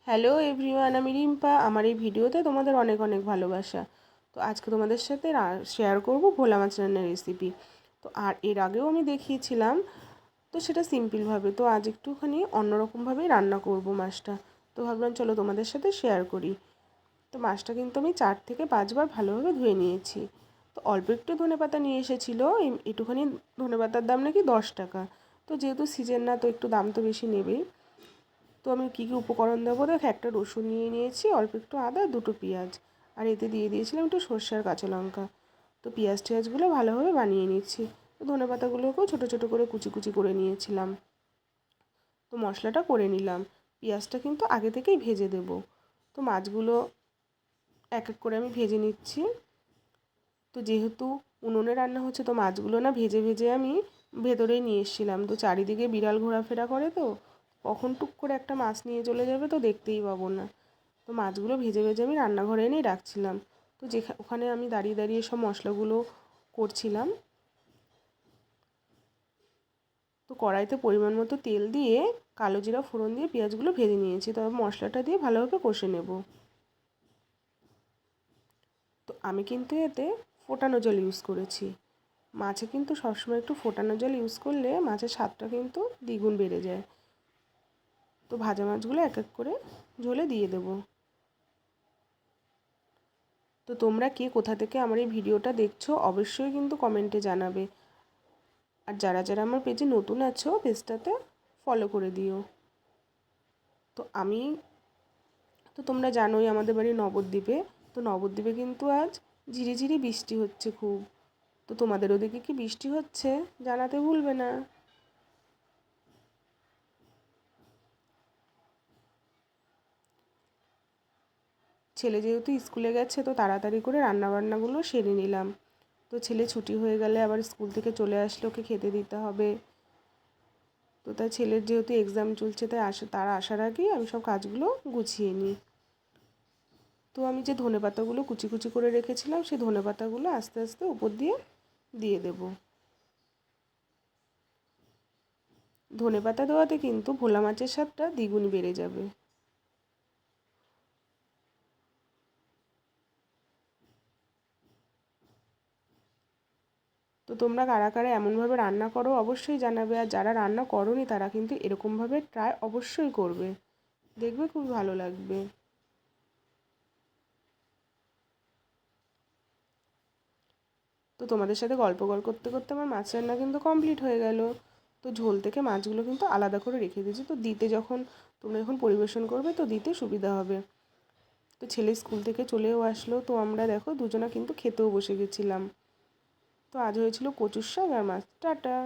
Hello everyone, আমি রিম্পা। আমার এই ভিডিওতে তোমাদের অনেক অনেক ভালোবাসা। তো আজকে তোমাদের সাথে শেয়ার করব ভোলা মাছ রান্নার রেসিপি। তো আর এর আগেও আমি দেখিয়েছিলাম, তো সেটা সিম্পলভাবে। তো আজ একটুখানি অন্যরকমভাবেই রান্না করব মাছটা। তো ভাবলাম চলো তোমাদের সাথে শেয়ার করি। তো মাছটা কিন্তু আমি 4 থেকে 5 বার ভালোভাবে ধুয়ে নিয়েছি। তো অল্প একটু ধনেপাতা নিয়ে এসেছিলো, একটুখানি ধনেপাতার দাম নাকি 10 টাকা। তো যেহেতু সিজন না, তো একটু দাম তো বেশি নেবেই। তো আমি কী কী উপকরণ দেবো দেখো, একটা রসুন নিয়ে নিয়েছি, অল্প একটু আদা, 2টো পেঁয়াজ, আর এতে দিয়ে দিয়েছিলাম একটু সর্ষে আর কাঁচা লঙ্কা। তো পেঁয়াজ টেয়াজগুলো ভালোভাবে বানিয়ে নিচ্ছি। তো ধনেপাতাগুলোকেও ছোটো ছোটো করে কুচি কুচি করে নিয়েছিলাম। তো মশলাটা করে নিলাম। পেঁয়াজটা কিন্তু আগে থেকেই ভেজে দেব। তো মাছগুলো এক এক করে আমি ভেজে নিচ্ছি। তো যেহেতু উনুনে রান্না হচ্ছে, তো মাছগুলো না ভেজে ভেজে আমি ভেতরেই নিয়ে এসেছিলাম। তো চারিদিকে বিড়াল ঘোরাফেরা করে, তো কখন টুক করে একটা মাছ নিয়ে চলে যাবে তো দেখতেই পাবো না। তো মাছগুলো ভেজে ভেজে আমি রান্নাঘরে এনেই রাখছিলাম। তো ওখানে আমি দাঁড়িয়ে দাঁড়িয়ে সব মশলাগুলো করছিলাম। তো কড়াইতে পরিমাণ মতো তেল দিয়ে কালো জিরা ফোড়ন দিয়ে পেঁয়াজগুলো ভেজে নিয়েছি। তবে মশলাটা দিয়ে ভালোভাবে কষে নেব। তো আমি কিন্তু এতে ফোটানো জল ইউজ করেছি। মাছে কিন্তু সবসময় একটু ফোটানো জল ইউজ করলে মাছের স্বাদটা কিন্তু দ্বিগুণ বেড়ে যায়। তো ভাজা মাছগুলো এক এক করে ঝোলে দিয়ে দেবো। তো তোমরা কে কোথা থেকে আমার এই ভিডিওটা দেখছো অবশ্যই কিন্তু কমেন্টে জানাবে। আর যারা যারা আমার পেজে নতুন আছো, পেজটাতে ফলো করে দিও। তো তোমরা জানোই আমাদের বাড়ি নবদ্বীপে। তো নবদ্বীপে কিন্তু আজ ঝিরিঝিরি বৃষ্টি হচ্ছে খুব। তো তোমাদের ওদিকে কি বৃষ্টি হচ্ছে জানাতে ভুলবে না। ছেলে যেহেতু স্কুলে গেছে, তো তাড়াতাড়ি করে রান্নাবান্নাগুলো সেরে নিলাম। তো ছেলে ছুটি হয়ে গেলে আবার স্কুল থেকে চলে আসলে ওকে খেতে দিতে হবে। তো তাই ছেলের যেহেতু এক্সাম চলছে, তাই তার আসার আগেই আমি সব কাজগুলো গুছিয়ে নিই। তো আমি যে ধনেপাতাগুলো কুচি কুচি করে রেখেছিলাম, সেই ধনেপাতাগুলো আস্তে আস্তে উপর দিয়ে দিয়ে দেব। ধনেপাতা দেওয়াতে কিন্তু ভোলা মাছের স্বাদটা দ্বিগুণ বেড়ে যাবে। তো তোমরা কারা কারা এমনভাবে রান্না করো অবশ্যই জানাবে। আর যারা রান্না করোনি তারা কিন্তু এরকমভাবে ট্রাই অবশ্যই করবে, দেখবে খুব ভালো লাগবে। তো তোমাদের সাথে গল্প করতে করতে আমার মাছ রান্না কিন্তু কমপ্লিট হয়ে গেল। তো ঝোল থেকে মাছগুলো কিন্তু আলাদা করে রেখে দিয়েছি, তো দিতে যখন তোমরা যখন পরিবেশন করবে তো দিতে সুবিধা হবে। তো ছেলে স্কুল থেকে চলেও আসলো, তো আমরা দেখো দুজনা কিন্তু খেতেও বসে গেছিলাম। তো আজ হয়েছিল কচুর শাক আর মাছ। টাটা।